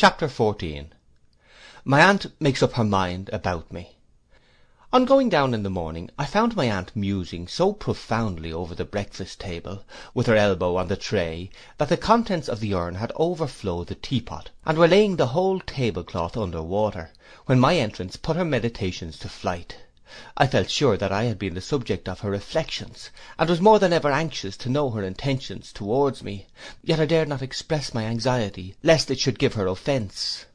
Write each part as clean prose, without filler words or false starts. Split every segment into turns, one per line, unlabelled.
Chapter 14. My aunt makes up her mind about me. On going down in the morning, I found my aunt musing so profoundly over the breakfast table, with her elbow on the tray, that the contents of the urn had overflowed the teapot, and were laying the whole tablecloth under water, when my entrance put her meditations to flight. I felt sure that I had been the subject of her reflections, and was more than ever anxious to know her intentions towards me, yet I dared not express my anxiety, lest it should give her offence.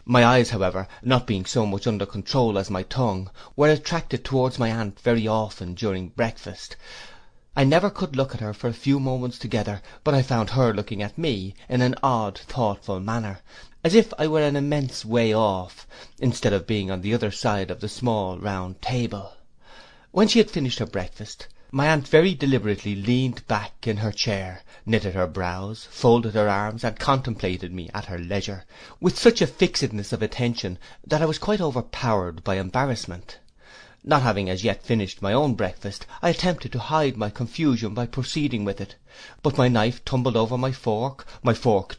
My eyes, however, not being so much under control as my tongue, were attracted towards my aunt very often during breakfast. I never could look at her for a few moments together, but I found her looking at me in an odd thoughtful manner, as if I were an immense way off, instead of being on the other side of the small round table. When she had finished her breakfast, my aunt very deliberately leaned back in her chair, knitted her brows, folded her arms, and contemplated me at her leisure, with such a fixedness of attention that I was quite overpowered by embarrassment. Not having as yet finished my own breakfast, I attempted to hide my confusion by proceeding with it, but my knife tumbled over my fork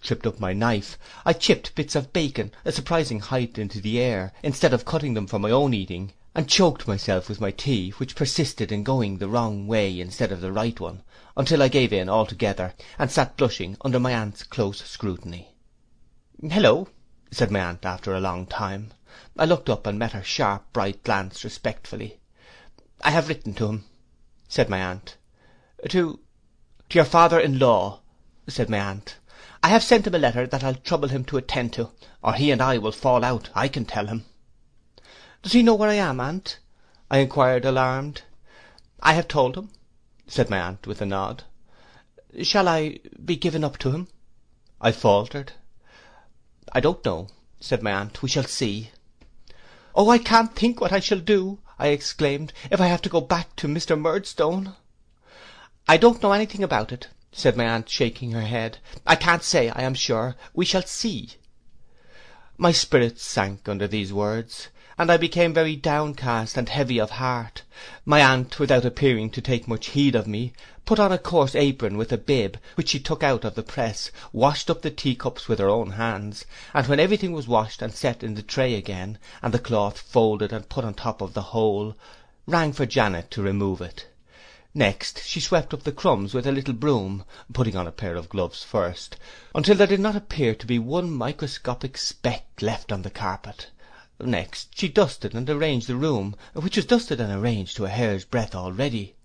tripped up my knife, I chipped bits of bacon a surprising height into the air, instead of cutting them for my own eating, and choked myself with my tea, which persisted in going the wrong way instead of the right one, until I gave in altogether, and sat blushing under my aunt's close scrutiny. "Hello," said my aunt after a long time. I looked up and met her sharp bright glance respectfully. "I have written to him," said my aunt. To your father-in-law," said my aunt. "I have sent him a letter that I'll trouble him to attend to, or he and I will fall out, I can tell him." "Does he know where I am, aunt?" I inquired, alarmed. "I have told him," said my aunt with a nod. "Shall I be given up to him?" I faltered. "I don't know," said my aunt. "We shall see." "Oh, I can't think what I shall do," I exclaimed, "if I have to go back to Mr. Murdstone." "I don't know anything about it," said my aunt, shaking her head. "I can't say, I am sure. We shall see." My spirits sank under these words, and I became very downcast and heavy of heart. My aunt, without appearing to take much heed of me, put on a coarse apron with a bib, which she took out of the press, washed up the teacups with her own hands, and when everything was washed and set in the tray again, and the cloth folded and put on top of the whole, rang for Janet to remove it. Next she swept up the crumbs with a little broom, putting on a pair of gloves first, until there did not appear to be one microscopic speck left on the carpet. Next she dusted and arranged the room, which was dusted and arranged to a hair's breadth already.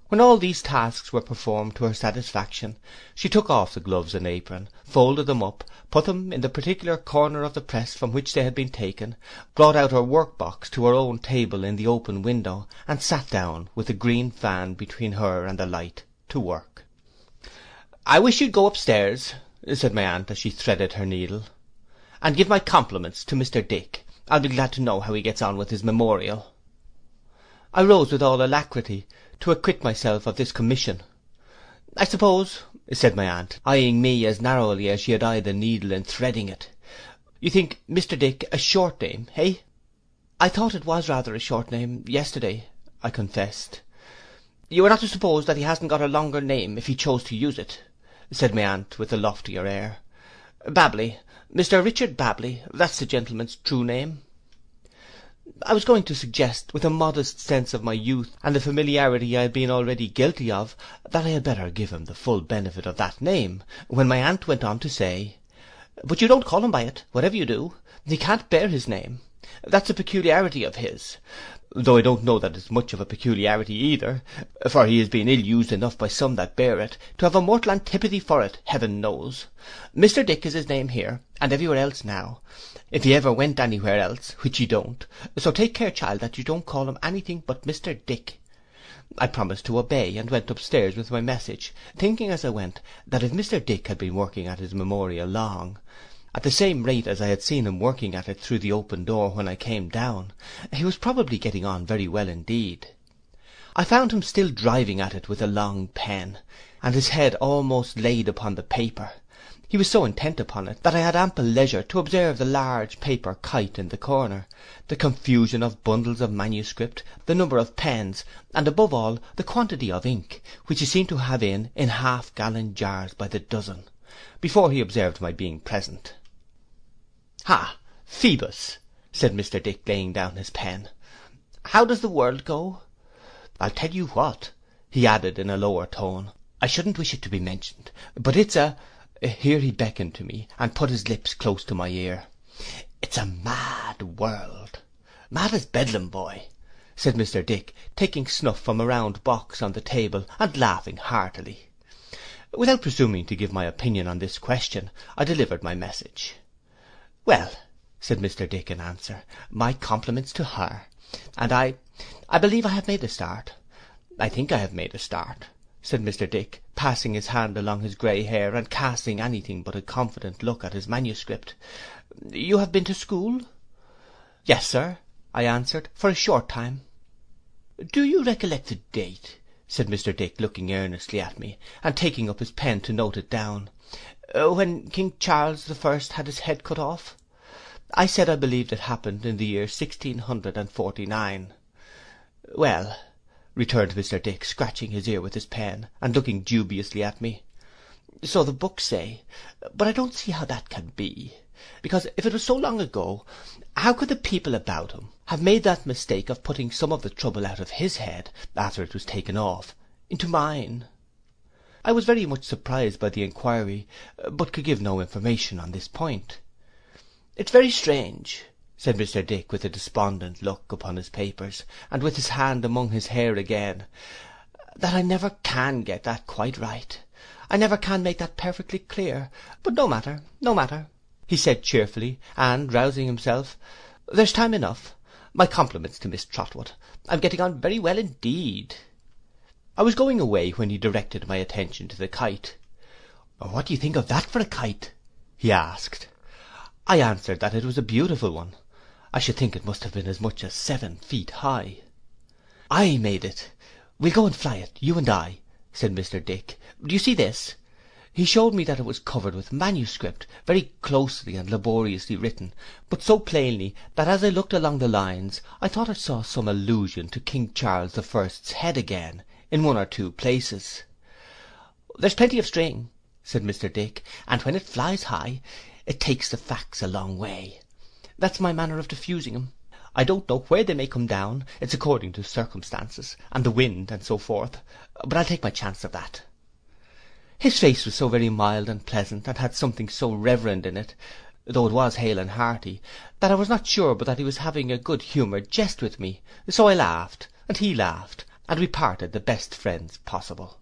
When all these tasks were performed to her satisfaction, she took off the gloves and apron, folded them up, put them in the particular corner of the press from which they had been taken, brought out her work-box to her own table in the open window, and sat down, with the green fan between her and the light, to work. "I wish you'd go upstairs," said my aunt as she threaded her needle, "and give my compliments to Mr. Dick. I'll be glad to know how he gets on with his memorial." I rose with all alacrity, to acquit myself of this commission. "I suppose," said my aunt, eyeing me as narrowly as she had eyed the needle in threading it, "you think Mr. Dick a short name, eh?" "I thought it was rather a short name yesterday," I confessed. "You are not to suppose that he hasn't got a longer name if he chose to use it," said my aunt with a loftier air. "Babley, Mr. Richard Babley, that's the gentleman's true name." I was going to suggest, with a modest sense of my youth and the familiarity I had been already guilty of, that I had better give him the full benefit of that name, when my aunt went on to say, "But you don't call him by it, whatever you do. He can't bear his name. That's a peculiarity of his, though I don't know that it's much of a peculiarity either, for he has been ill used enough by some that bear it, to have a mortal antipathy for it, heaven knows. Mr. Dick is his name here, and everywhere else now, if he ever went anywhere else, which he don't, so take care, child, that you don't call him anything but Mr. Dick." I promised to obey, and went upstairs with my message, thinking as I went that if Mr. Dick had been working at his memorial long, at the same rate as I had seen him working at it through the open door when I came down, he was probably getting on very well indeed. I found him still driving at it with a long pen, and his head almost laid upon the paper. He was so intent upon it that I had ample leisure to observe the large paper kite in the corner, the confusion of bundles of manuscript, the number of pens, and above all the quantity of ink, which he seemed to have in half-gallon jars by the dozen, before he observed my being present. Ha, Phoebus, said Mr. Dick, laying down his pen. How does the world go? I'll tell you what, he added in a lower tone, I shouldn't wish it to be mentioned, but it's here he beckoned to me, and put his lips close to my ear. It's a mad world. Mad as Bedlam, boy, said Mr. Dick, taking snuff from a round box on the table, and laughing heartily. Without presuming to give my opinion on this question, I delivered my message. Well, said Mr. Dick in answer, my compliments to her, and I believe I have made a start. I think I have made a start, said Mr. Dick, passing his hand along his grey hair, and casting anything but a confident look at his manuscript. You have been to school? Yes, sir, I answered, for a short time. Do you recollect the date? Said Mr. Dick, looking earnestly at me, and taking up his pen to note it down. When King Charles I had his head cut off? I said I believed it happened in the year 1649. Well, returned Mr. Dick, scratching his ear with his pen, and looking dubiously at me. So the books say, but I don't see how that can be, because if it was so long ago, how could the people about him have made that mistake of putting some of the trouble out of his head, after it was taken off, into mine? I was very much surprised by the inquiry, but could give no information on this point. It's very strange, said Mr. Dick, with a despondent look upon his papers, and with his hand among his hair again, that I never can get that quite right. I never can make that perfectly clear. But no matter, no matter, he said cheerfully, and, rousing himself, there's time enough. My compliments to Miss Trotwood. I'm getting on very well indeed. I was going away when he directed my attention to the kite. What do you think of that for a kite? He asked. I answered that it was a beautiful one. I should think it must have been as much as 7 feet high. I made it. We'll go and fly it, you and I, said Mr. Dick. Do you see this? He showed me that it was covered with manuscript, very closely and laboriously written, but so plainly that as I looked along the lines I thought I saw some allusion to King Charles I's head again, in 1 or 2 places. There's plenty of string, said Mr. Dick, and when it flies high, it takes the facts a long way. That's my manner of diffusing 'em. I don't know where they may come down, it's according to circumstances, and the wind, and so forth, but I'll take my chance of that. His face was so very mild and pleasant, and had something so reverend in it, though it was hale and hearty, that I was not sure but that he was having a good-humoured jest with me, so I laughed, and he laughed, and we parted the best friends possible.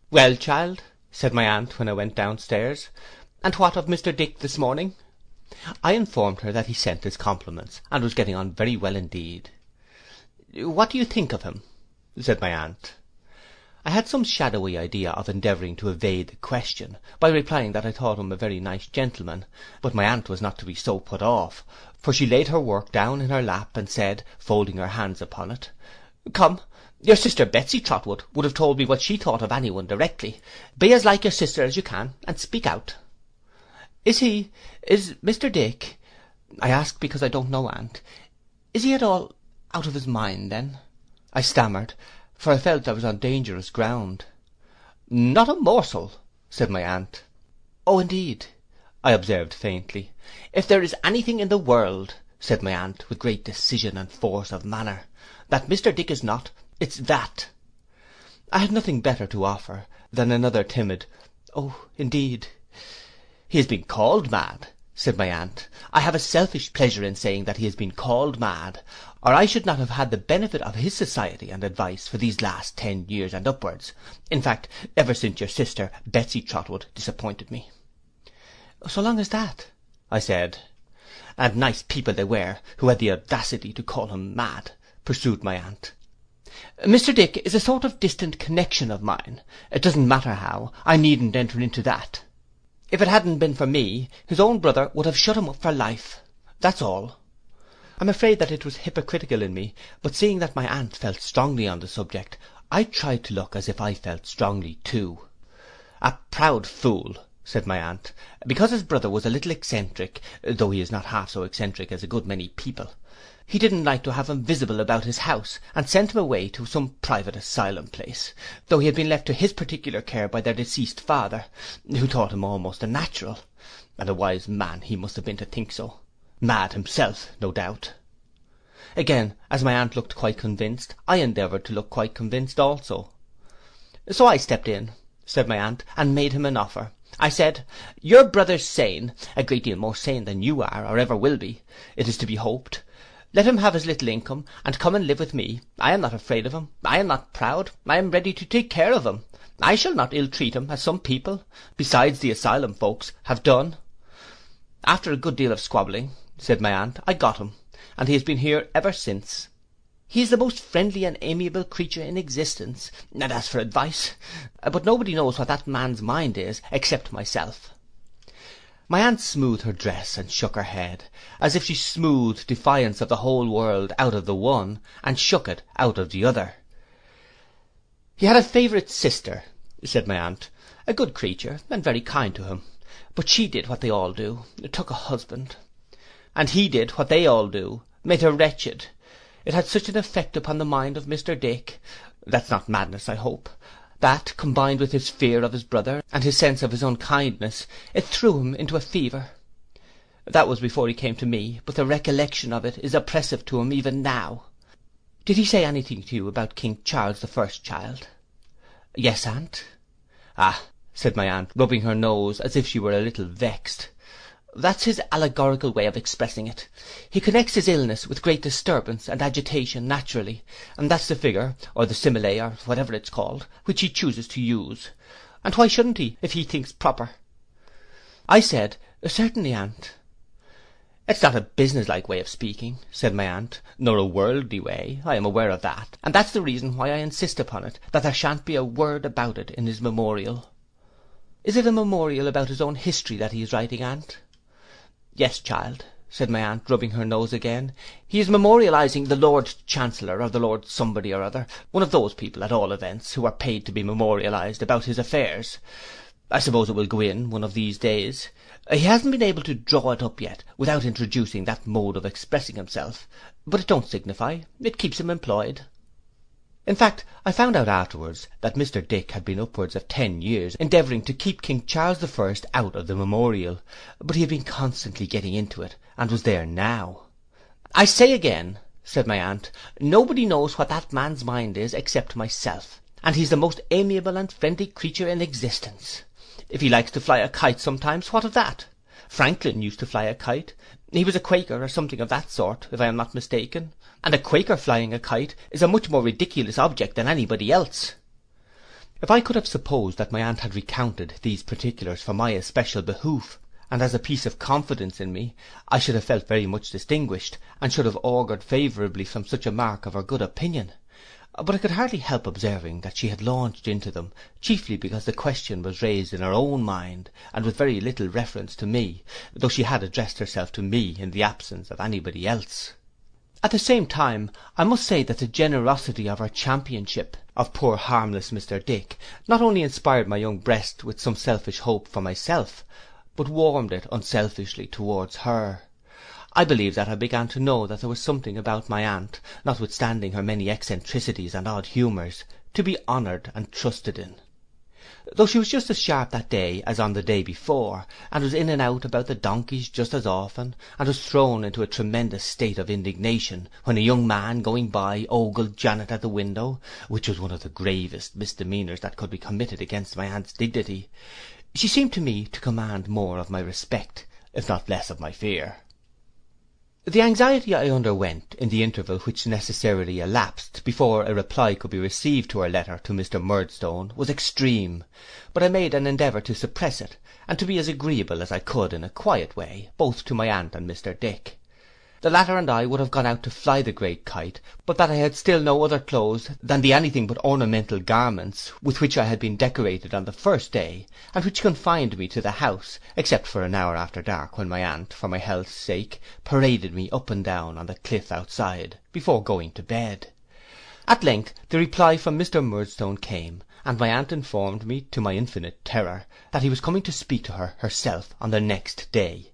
Well, child, said my aunt when I went downstairs, and what of Mr. Dick this morning? I informed her that he sent his compliments, and was getting on very well indeed. What do you think of him? Said my aunt. I had some shadowy idea of endeavouring to evade the question, by replying that I thought him a very nice gentleman, but my aunt was not to be so put off, for she laid her work down in her lap, and said, folding her hands upon it, Come, your sister Betsy Trotwood would have told me what she thought of any one directly. Be as like your sister as you can, and speak out. Is Mr. Dick, I ask because I don't know, aunt, is he at all out of his mind, then? I stammered, for I felt I was on dangerous ground. Not a morsel, said my aunt. Oh, indeed, I observed faintly. If there is anything in the world, said my aunt, with great decision and force of manner, that Mr. Dick is not, it's that. I had nothing better to offer than another timid, oh, indeed. He has been called mad, said my aunt. I have a selfish pleasure in saying that he has been called mad, or I should not have had the benefit of his society and advice for these last 10 years and upwards. In fact, ever since your sister Betsy Trotwood disappointed me. So long as that, I said. And nice people they were, who had the audacity to call him mad, pursued my aunt. Mr. Dick is a sort of distant connection of mine. It doesn't matter how, I needn't enter into that. If it hadn't been for me, his own brother would have shut him up for life. That's all. I'm afraid that it was hypocritical in me, but seeing that my aunt felt strongly on the subject, I tried to look as if I felt strongly too. A proud fool, said my aunt, because his brother was a little eccentric, though he is not half so eccentric as a good many people. He didn't like to have him visible about his house, and sent him away to some private asylum place, though he had been left to his particular care by their deceased father, who thought him almost a natural. and a wise man he must have been to think so. Mad himself, no doubt. Again, as my aunt looked quite convinced, I endeavoured to look quite convinced also. So I stepped in, said my aunt, and made him an offer. I said, your brother's sane, a great deal more sane than you are, or ever will be, it is to be hoped. Let him have his little income, and come and live with me. I am not afraid of him. I am not proud. I am ready to take care of him. I shall not ill-treat him, as some people, besides the asylum folks, have done. After a good deal of squabbling, said my aunt, I got him, and he has been here ever since. He is the most friendly and amiable creature in existence, and as for advice, but nobody knows what that man's mind is, except myself. My aunt smoothed her dress and shook her head, as if she smoothed defiance of the whole world out of the one, and shook it out of the other. He had a favourite sister, said my aunt, a good creature, and very kind to him, but she did what they all do, took a husband. And he did what they all do, made her wretched. It had such an effect upon the mind of Mr. Dick, that's not madness, I hope, that, combined with his fear of his brother, and his sense of his unkindness, it threw him into a fever. That was before he came to me, but the recollection of it is oppressive to him even now. Did he say anything to you about King Charles the First, child? Yes, aunt. Ah, said my aunt, rubbing her nose as if she were a little vexed. That's his allegorical way of expressing it. He connects his illness with great disturbance and agitation naturally, and that's the figure, or the simile, or whatever it's called, which he chooses to use. And why shouldn't he, if he thinks proper? I said, certainly, aunt. It's not a business-like way of speaking, said my aunt, nor a worldly way, I am aware of that, and that's the reason why I insist upon it, that there shan't be a word about it in his memorial. Is it a memorial about his own history that he is writing, aunt? Yes, child, said my aunt, rubbing her nose again. He is memorializing the Lord Chancellor, or the Lord Somebody or other, one of those people, at all events, who are paid to be memorialized about his affairs. I suppose it will go in one of these days. He hasn't been able to draw it up yet, without introducing that mode of expressing himself, but it don't signify, it keeps him employed. In fact, I found out afterwards that Mr. Dick had been upwards of 10 years endeavouring to keep King Charles the First out of the memorial, but he had been constantly getting into it, and was there now. I say again, said my aunt, nobody knows what that man's mind is except myself, and he's the most amiable and friendly creature in existence. If he likes to fly a kite sometimes, what of that? Franklin used to fly a kite. He was a Quaker or something of that sort, if I am not mistaken, and a Quaker flying a kite is a much more ridiculous object than anybody else. If I could have supposed that my aunt had recounted these particulars for my especial behoof, and as a piece of confidence in me, I should have felt very much distinguished, and should have augured favourably from such a mark of her good opinion. But I could hardly help observing that she had launched into them, chiefly because the question was raised in her own mind, and with very little reference to me, though she had addressed herself to me in the absence of anybody else. At the same time, I must say that the generosity of her championship of poor harmless Mr. Dick not only inspired my young breast with some selfish hope for myself, but warmed it unselfishly towards her. I believe that I began to know that there was something about my aunt, notwithstanding her many eccentricities and odd humours, to be honoured and trusted in. Though she was just as sharp that day as on the day before, and was in and out about the donkeys just as often, and was thrown into a tremendous state of indignation when a young man going by ogled Janet at the window, which was one of the gravest misdemeanours that could be committed against my aunt's dignity, she seemed to me to command more of my respect, if not less of my fear. The anxiety I underwent in the interval which necessarily elapsed before a reply could be received to her letter to Mr. Murdstone was extreme, but I made an endeavour to suppress it, and to be as agreeable as I could in a quiet way, both to my aunt and Mr. Dick. The latter and I would have gone out to fly the great kite, but that I had still no other clothes than the anything but ornamental garments with which I had been decorated on the first day, and which confined me to the house, except for an hour after dark, when my aunt, for my health's sake, paraded me up and down on the cliff outside, before going to bed. At length the reply from Mr. Murdstone came, and my aunt informed me, to my infinite terror, that he was coming to speak to her herself on the next day.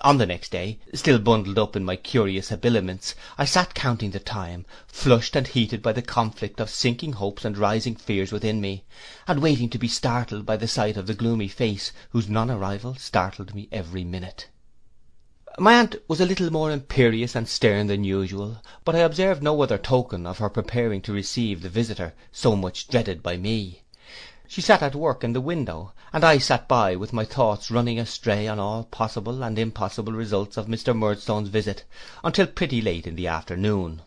On the next day, still bundled up in my curious habiliments, I sat counting the time, flushed and heated by the conflict of sinking hopes and rising fears within me, and waiting to be startled by the sight of the gloomy face whose non-arrival startled me every minute. My aunt was a little more imperious and stern than usual, but I observed no other token of her preparing to receive the visitor so much dreaded by me. She sat at work in the window, and I sat by with my thoughts running astray on all possible and impossible results of Mr. Murdstone's visit, until pretty late in the afternoon.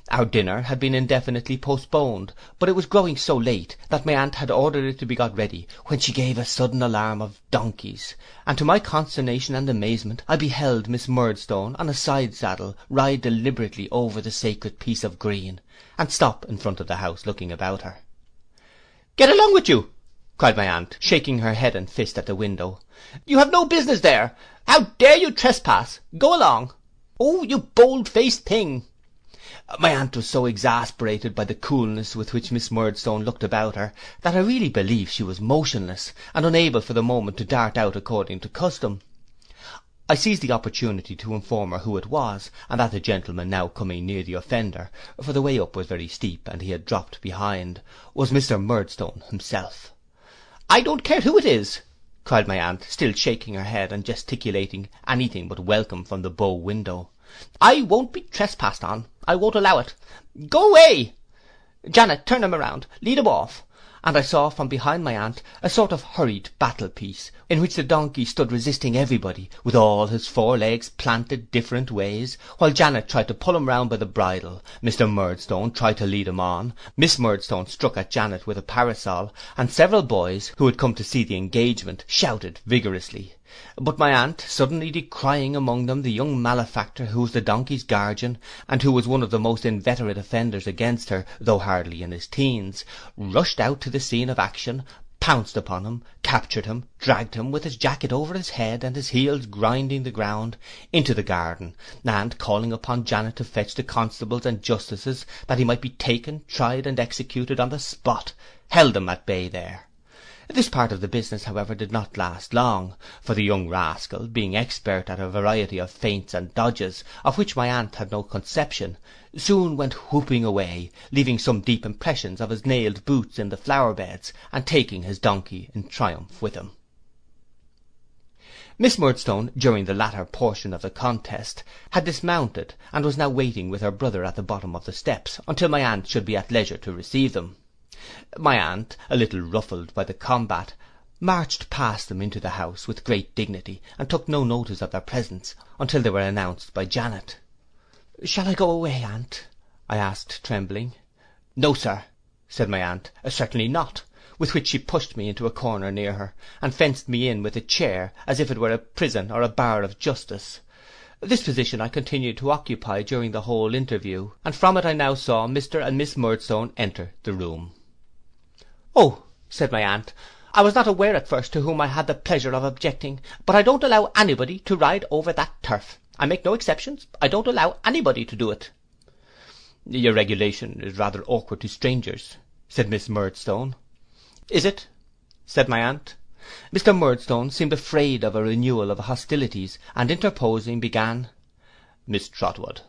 Our dinner had been indefinitely postponed, but it was growing so late that my aunt had ordered it to be got ready, when she gave a sudden alarm of donkeys, and to my consternation and amazement I beheld Miss Murdstone on a side saddle ride deliberately over the sacred piece of green, and stop in front of the house looking about her. 'Get along with you,' cried my aunt, shaking her head and fist at the window. 'You have no business there. How dare you trespass? Go along. Oh, you bold-faced thing!' My aunt was so exasperated by the coolness with which Miss Murdstone looked about her, that I really believe she was motionless, and unable for the moment to dart out according to custom. I seized the opportunity to inform her who it was, and that the gentleman now coming near the offender, for the way up was very steep, and he had dropped behind, was Mr. Murdstone himself. 'I don't care who it is,' cried my aunt, still shaking her head and gesticulating anything but welcome from the bow window. 'I won't be trespassed on. I won't allow it. Go away! Janet, turn him around, lead him off.' And I saw from behind my aunt a sort of hurried battle piece, in which the donkey stood resisting everybody, with all his 4 legs planted different ways, while Janet tried to pull him round by the bridle, Mr. Murdstone tried to lead him on, Miss Murdstone struck at Janet with a parasol, and several boys, who had come to see the engagement, shouted vigorously. But my aunt, suddenly descrying among them the young malefactor who was the donkey's guardian, and who was one of the most inveterate offenders against her, though hardly in his teens, rushed out to the scene of action, pounced upon him, captured him, dragged him, with his jacket over his head and his heels grinding the ground, into the garden, and calling upon Janet to fetch the constables and justices, that he might be taken, tried, and executed on the spot, held them at bay there. This part of the business, however, did not last long, for the young rascal, being expert at a variety of feints and dodges, of which my aunt had no conception, soon went whooping away, leaving some deep impressions of his nailed boots in the flower beds, and taking his donkey in triumph with him. Miss Murdstone, during the latter portion of the contest, had dismounted, and was now waiting with her brother at the bottom of the steps, until my aunt should be at leisure to receive them. My aunt, a little ruffled by the combat, marched past them into the house with great dignity, and took no notice of their presence until they were announced by Janet. 'Shall I go away, aunt?' I asked, trembling. 'No, sir,' said my aunt, 'certainly not,' with which she pushed me into a corner near her, and fenced me in with a chair, as if it were a prison or a bar of justice. This position I continued to occupy during the whole interview, and from it I now saw Mr. and Miss Murdstone enter the room. 'Oh,' said my aunt, 'I was not aware at first to whom I had the pleasure of objecting, but I don't allow anybody to ride over that turf. I make no exceptions. I don't allow anybody to do it.' 'Your regulation is rather awkward to strangers,' said Miss Murdstone. 'Is it?' said my aunt. Mr. Murdstone seemed afraid of a renewal of hostilities, and interposing, began, 'Miss Trotwood.'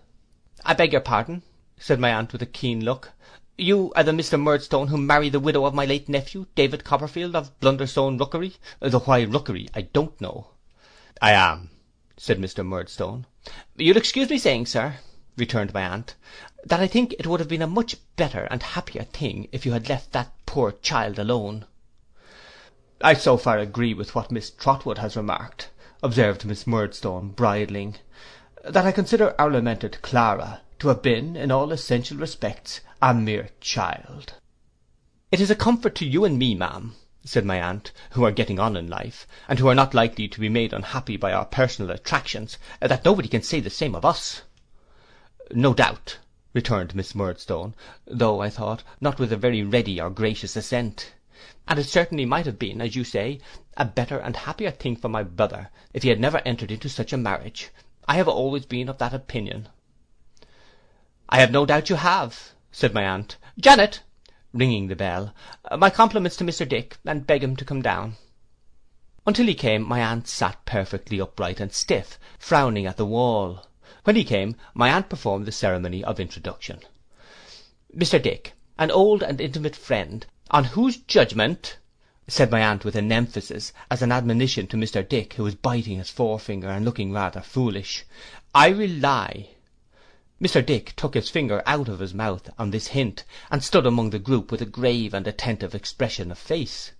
'I beg your pardon,' said my aunt with a keen look. 'You are the Mr. Murdstone who married the widow of my late nephew, David Copperfield, of Blunderstone Rookery, though why Rookery I don't know.' 'I am,' said Mr. Murdstone. 'You'll excuse me saying, sir,' returned my aunt, 'that I think it would have been a much better and happier thing if you had left that poor child alone.' 'I so far agree with what Miss Trotwood has remarked,' observed Miss Murdstone, bridling, 'that I consider our lamented Clara to have been, in all essential respects, a mere child.' 'It is a comfort to you and me, ma'am,' said my aunt, 'who are getting on in life, and who are not likely to be made unhappy by our personal attractions, that nobody can say the same of us.' 'No doubt,' returned Miss Murdstone, though, I thought, not with a very ready or gracious assent. 'And it certainly might have been, as you say, a better and happier thing for my brother, if he had never entered into such a marriage. I have always been of that opinion.' 'I have no doubt you have,' said my aunt. 'Janet,' ringing the bell, 'my compliments to Mr. Dick, and beg him to come down. Until he came, my aunt sat perfectly upright and stiff, frowning at the wall. When he came, my aunt performed the ceremony of introduction. Mr. Dick, an old and intimate friend, on whose judgment, said my aunt with an emphasis, as an admonition to Mr. Dick, who was biting his forefinger and looking rather foolish, I rely. Mr. Dick took his finger out of his mouth on this hint, and stood among the group with a grave and attentive expression of face.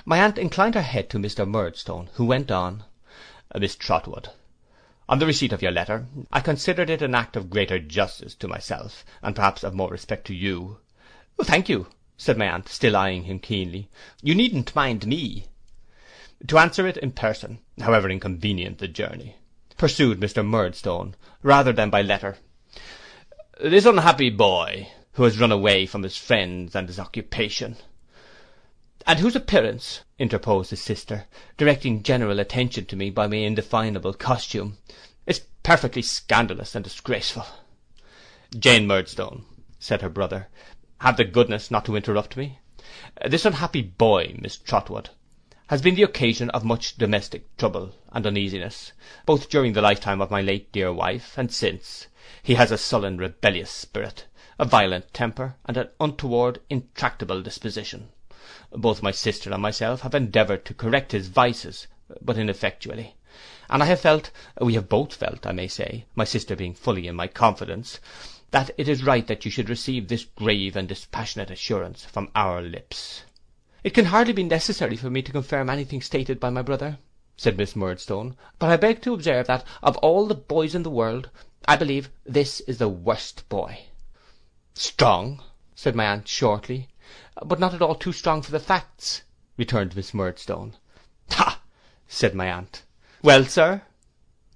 My aunt inclined her head to Mr. Murdstone, who went on, Miss Trotwood, on the receipt of your letter, I considered it an act of greater justice to myself, and perhaps of more respect to you. Thank you, said my aunt, still eyeing him keenly. You needn't mind me. To answer it in person, however inconvenient the journey, pursued Mr. Murdstone, rather than by letter. This unhappy boy, who has run away from his friends and his occupation, and whose appearance, interposed his sister, directing general attention to me by my indefinable costume, is perfectly scandalous and disgraceful. Jane Murdstone, said her brother, have the goodness not to interrupt me. This unhappy boy, Miss Trotwood, has been the occasion of much domestic trouble and uneasiness, both during the lifetime of my late dear wife, and since. He has a sullen, rebellious spirit, a violent temper, and an untoward, intractable disposition. Both my sister and myself have endeavoured to correct his vices, but ineffectually, and I have felt, we have both felt, I may say, my sister being fully in my confidence, that it is right that you should receive this grave and dispassionate assurance from our lips. It can hardly be necessary for me to confirm anything stated by my brother, said Miss Murdstone, but I beg to observe that, of all the boys in the world, I believe this is the worst boy. Strong, said my aunt shortly, but not at all too strong for the facts, returned Miss Murdstone. Ha! said my aunt. Well, sir?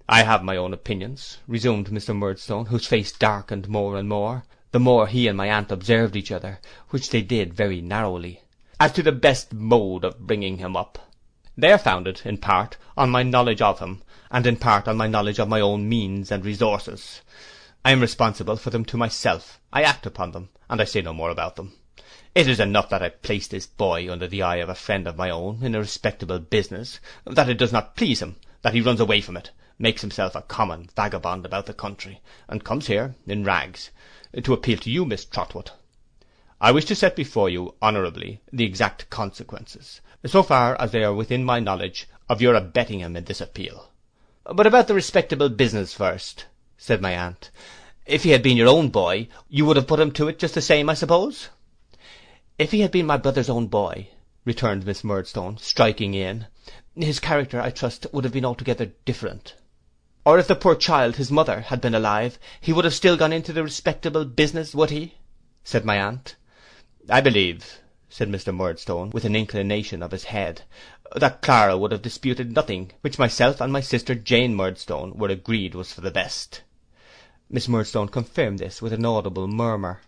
I have my own opinions, resumed Mr. Murdstone, whose face darkened more and more, the more he and my aunt observed each other, which they did very narrowly, as to the best mode of bringing him up. They are founded, in part, on my knowledge of him, and in part on my knowledge of my own means and resources. I am responsible for them to myself, I act upon them, and I say no more about them. It is enough that I place this boy under the eye of a friend of my own, in a respectable business, that it does not please him, that he runs away from it, makes himself a common vagabond about the country, and comes here, in rags, to appeal to you, Miss Trotwood. I wish to set before you, honourably, the exact consequences, so far as they are within my knowledge, of your abetting him in this appeal. But about the respectable business first, said my aunt. If he had been your own boy, you would have put him to it just the same, I suppose? If he had been my brother's own boy, returned Miss Murdstone, striking in, his character, I trust, would have been altogether different. Or if the poor child, his mother, had been alive, he would have still gone into the respectable business, would he? said my aunt. I believe, said Mr. Murdstone, with an inclination of his head, that Clara would have disputed nothing which myself and my sister Jane Murdstone were agreed was for the best. Miss Murdstone confirmed this with an audible murmur.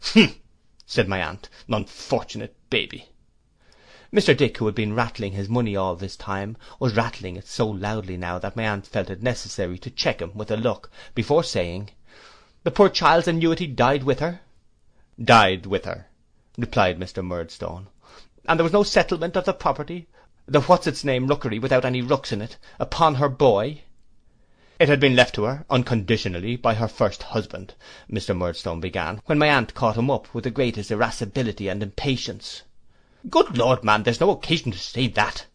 Humph, said my aunt, unfortunate baby. Mr. Dick, who had been rattling his money all this time, was rattling it so loudly now that my aunt felt it necessary to check him with a look, before saying, The poor child's annuity died with her? Died with her, replied Mr. Murdstone. And there was no settlement of the property, the what's-its-name rookery without any rooks in it, upon her boy? It had been left to her, unconditionally, by her first husband, Mr. Murdstone began, when my aunt caught him up with the greatest irascibility and impatience. Good Lord, man, there's no occasion to say that.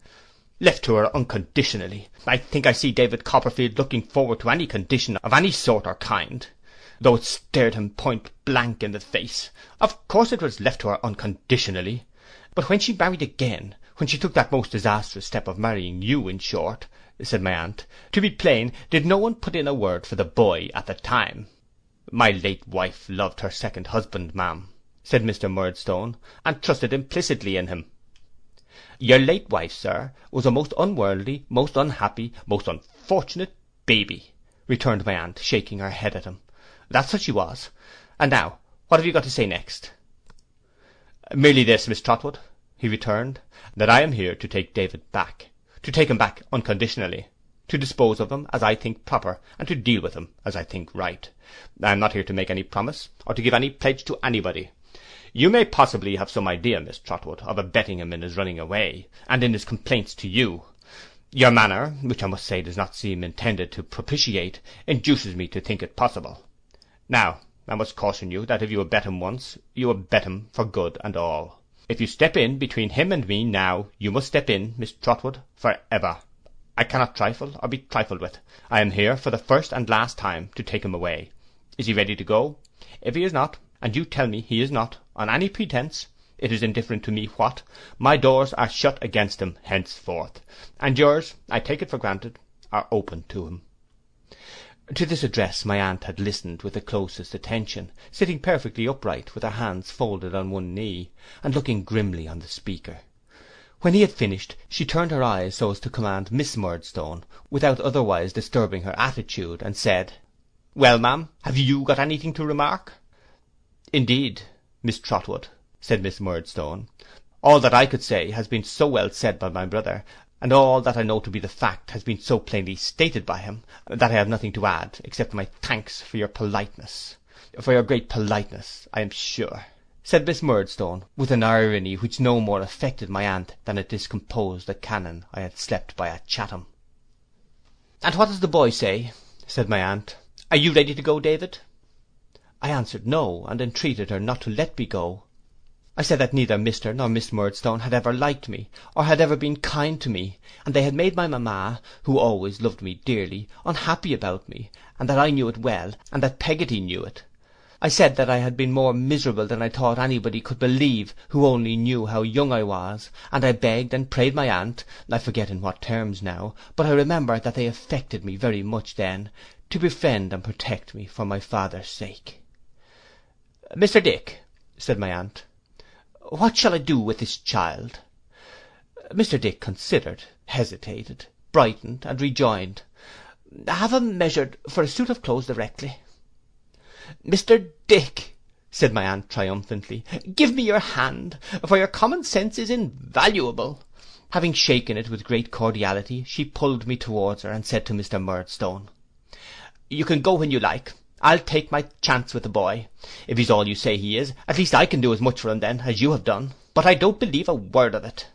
Left to her unconditionally. I think I see David Copperfield looking forward to any condition of any sort or kind, though it stared him point blank in the face. Of course it was left to her unconditionally. But when she married again, when she took that most disastrous step of marrying you, in short, said my aunt, to be plain, did no one put in a word for the boy at the time? My late wife loved her second husband, ma'am, said Mr. Murdstone, and trusted implicitly in him. Your late wife, sir, was a most unworldly, most unhappy, most unfortunate baby, returned my aunt, shaking her head at him. That's what she was. And now, what have you got to say next? Merely this, Miss Trotwood, he returned, that I am here to take David back, to take him back unconditionally, to dispose of him as I think proper, and to deal with him as I think right. I am not here to make any promise, or to give any pledge to anybody. You may possibly have some idea, Miss Trotwood, of abetting him in his running away, and in his complaints to you. Your manner, which I must say does not seem intended to propitiate, induces me to think it possible. Now, I must caution you that if you abet him once, you abet him for good and all. If you step in between him and me now, you must step in, Miss Trotwood, for ever. I cannot trifle or be trifled with. I am here for the first and last time to take him away. Is he ready to go? If he is not, and you tell me he is not, on any pretence, it is indifferent to me what, my doors are shut against him henceforth, and yours, I take it for granted, are open to him. To this address my aunt had listened with the closest attention, sitting perfectly upright with her hands folded on one knee, and looking grimly on the speaker. When he had finished, she turned her eyes so as to command Miss Murdstone, without otherwise disturbing her attitude, and said, "Well, ma'am, have you got anything to remark?" "Indeed, Miss Trotwood," said Miss Murdstone, "all that I could say has been so well said by my brother, and all that I know to be the fact has been so plainly stated by him, that I have nothing to add, except my thanks for your politeness, for your great politeness, I am sure," said Miss Murdstone, with an irony which no more affected my aunt than it discomposed the cannon I had slept by at Chatham. "And what does the boy say?" said my aunt. "Are you ready to go, David?" I answered no, and entreated her not to let me go. I said that neither Mr. nor Miss Murdstone had ever liked me, or had ever been kind to me, and they had made my mamma, who always loved me dearly, unhappy about me, and that I knew it well, and that Peggotty knew it. I said that I had been more miserable than I thought anybody could believe who only knew how young I was, and I begged and prayed my aunt, I forget in what terms now, but I remember that they affected me very much then, to befriend and protect me for my father's sake. "Mr. Dick," said my aunt, "what shall I do with this child?" Mr. Dick considered, hesitated, brightened, and rejoined, "Have him measured for a suit of clothes directly." "Mr. Dick," said my aunt triumphantly, "give me your hand, for your common sense is invaluable." Having shaken it with great cordiality, she pulled me towards her, and said to Mr. Murdstone, "You can go when you like. I'll take my chance with the boy. If he's all you say he is, at least I can do as much for him then as you have done. But I don't believe a word of it."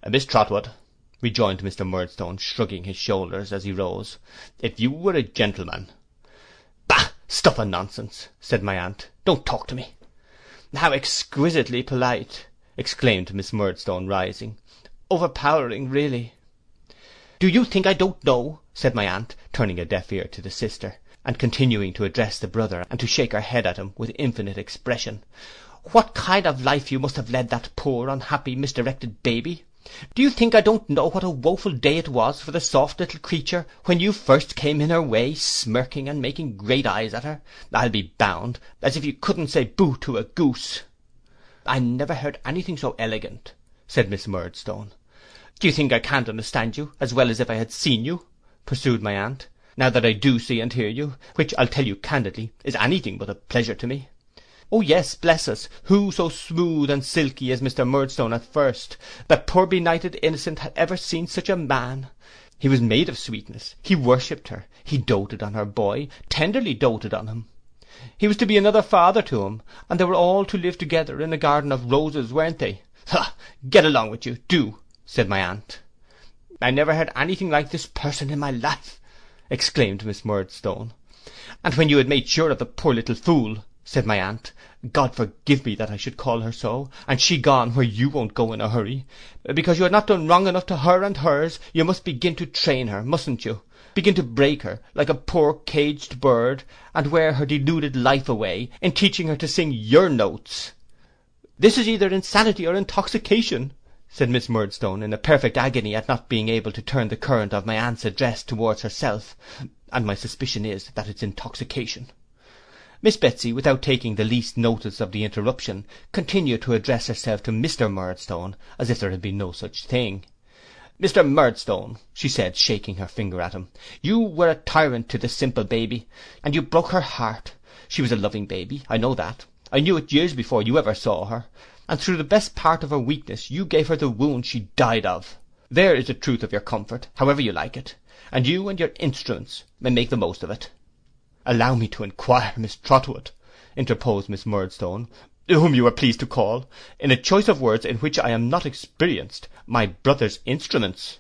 "Miss Trotwood," rejoined Mr. Murdstone, shrugging his shoulders as he rose, "if you were a gentleman—" "Bah, stuff and nonsense," said my aunt. "Don't talk to me." "How exquisitely polite," exclaimed Miss Murdstone, rising. "Overpowering, really." "Do you think I don't know?" said my aunt, turning a deaf ear to the sister, and continuing to address the brother, and to shake her head at him with infinite expression. "What kind of life you must have led that poor unhappy misdirected baby? Do you think I don't know what a woeful day it was for the soft little creature when you first came in her way, smirking and making great eyes at her, I'll be bound, as if you couldn't say boo to a goose?" "I never heard anything so elegant," said Miss Murdstone. "Do you think I can't understand you as well as if I had seen you?" pursued my aunt, "now that I do see and hear you, which I'll tell you candidly is anything but a pleasure to me. Oh yes, bless us, who so smooth and silky as Mr. Murdstone at first, that poor benighted innocent had ever seen such a man? He was made of sweetness, he worshipped her, he doted on her boy, tenderly doted on him. He was to be another father to him, and they were all to live together in a garden of roses, weren't they? Ha! Get along with you, do," said my aunt. "I never heard anything like this person in my life," exclaimed Miss Murdstone. "And when you had made sure of the poor little fool," said my aunt, "God forgive me that I should call her so, and she gone where you won't go in a hurry, because you had not done wrong enough to her and hers, you must begin to train her, mustn't you? Begin to break her, like a poor caged bird, and wear her deluded life away, in teaching her to sing your notes." "This is either insanity or intoxication," said Miss Murdstone, in a perfect agony at not being able to turn the current of my aunt's address towards herself, "and my suspicion is that it's intoxication." Miss Betsy, without taking the least notice of the interruption, continued to address herself to Mr. Murdstone, as if there had been no such thing. "Mr. Murdstone," she said, shaking her finger at him, "you were a tyrant to the simple baby, and you broke her heart. She was a loving baby, I know that. I knew it years before you ever saw her, and through the best part of her weakness you gave her the wound she died of. There is the truth of your comfort, however you like it, and you and your instruments may make the most of it." "Allow me to inquire, Miss Trotwood," interposed Miss Murdstone, whom you are pleased to call, in a choice of words in which I am not experienced, my brother's instruments.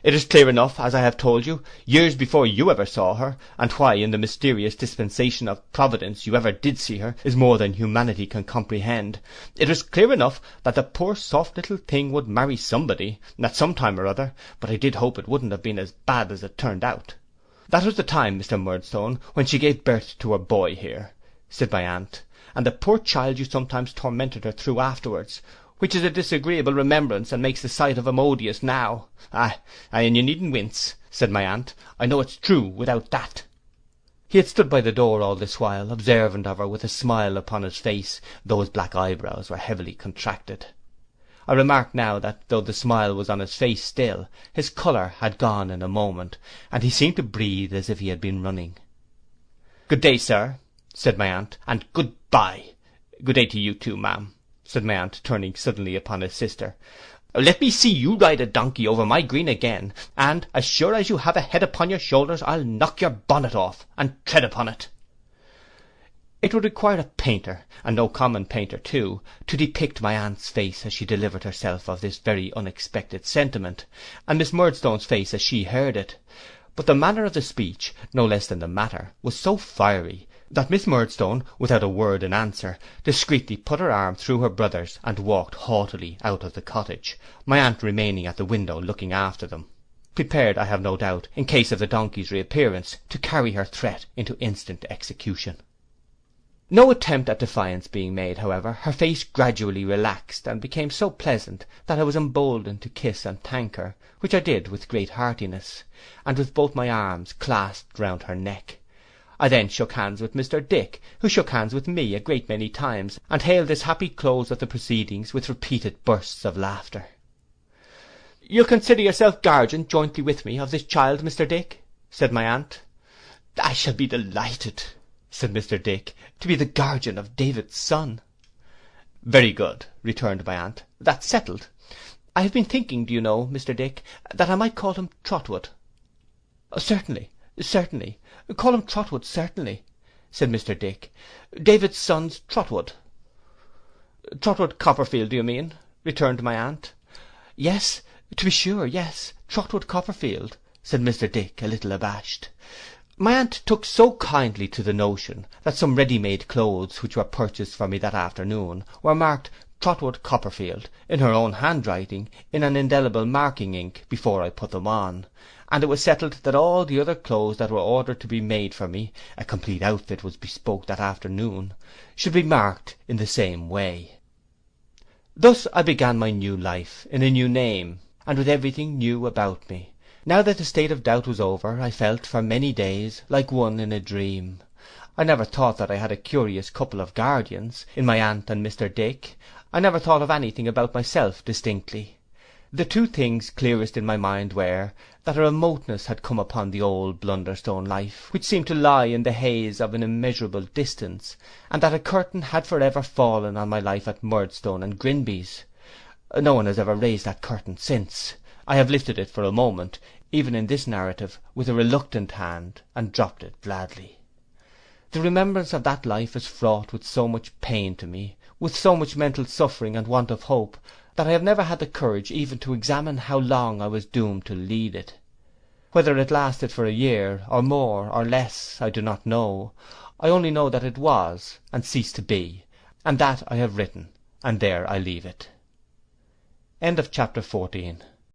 It is clear enough, as I have told you, years before you ever saw her, and why in the mysterious dispensation of Providence you ever did see her, is more than humanity can comprehend. It was clear enough that the poor soft little thing would marry somebody, at some time or other, but I did hope it wouldn't have been as bad as it turned out. That was the time, Mr. Murdstone, when she gave birth to her boy here, said my aunt, and the poor child you sometimes tormented her through afterwards, which is a disagreeable remembrance, and makes the sight of him odious now. Ay, and you needn't wince, said my aunt, I know it's true without that. He had stood by the door all this while, observant of her with a smile upon his face, though his black eyebrows were heavily contracted. I remarked now that, though the smile was on his face still, his colour had gone in a moment, and he seemed to breathe as if he had been running. Good day, sir, said my aunt, and good-bye. Good day to you too, ma'am, said my aunt, turning suddenly upon his sister. Let me see you ride a donkey over my green again, and, as sure as you have a head upon your shoulders, I'll knock your bonnet off, and tread upon it. It would require a painter, and no common painter too, to depict my aunt's face as she delivered herself of this very unexpected sentiment, and Miss Murdstone's face as she heard it. But the manner of the speech, no less than the matter, was so fiery, that Miss Murdstone, without a word in answer, discreetly put her arm through her brother's and walked haughtily out of the cottage, my aunt remaining at the window looking after them, prepared, I have no doubt, in case of the donkey's reappearance, to carry her threat into instant execution. No attempt at defiance being made, however, her face gradually relaxed, and became so pleasant that I was emboldened to kiss and thank her, which I did with great heartiness, and with both my arms clasped round her neck. I then shook hands with Mr. Dick, who shook hands with me a great many times, and hailed this happy close of the proceedings with repeated bursts of laughter. You'll consider yourself guardian jointly with me of this child, Mr. Dick, said my aunt. I shall be delighted, said Mr. Dick, to be the guardian of David's son. Very good, returned my aunt, that's settled. I have been thinking, do you know, Mr. Dick, that I might call him Trotwood. Certainly, certainly, call him Trotwood, certainly, said Mr. Dick. David's son's Trotwood. Trotwood Copperfield, do you mean? Returned my aunt. Yes, to be sure, yes, Trotwood Copperfield, said Mr. Dick, a little abashed. My aunt took so kindly to the notion that some ready-made clothes which were purchased for me that afternoon were marked Trotwood Copperfield in her own handwriting in an indelible marking ink before I put them on, and it was settled that all the other clothes that were ordered to be made for me, a complete outfit was bespoke that afternoon, should be marked in the same way. Thus I began my new life in a new name, and with everything new about me. Now that the state of doubt was over, I felt for many days like one in a dream. I never thought that I had a curious couple of guardians, in my aunt and Mr. Dick. I never thought of anything about myself distinctly. The two things clearest in my mind were, that a remoteness had come upon the old Blunderstone life, which seemed to lie in the haze of an immeasurable distance, and that a curtain had for ever fallen on my life at Murdstone and Grinby's. No one has ever raised that curtain since. I have lifted it for a moment, even in this narrative, with a reluctant hand, and dropped it gladly. The remembrance of that life is fraught with so much pain to me, with so much mental suffering and want of hope, that I have never had the courage even to examine how long I was doomed to lead it. Whether it lasted for a year, or more, or less, I do not know. I only know that it was, and ceased to be, and that I have written, and there I leave it. End of chapter 14.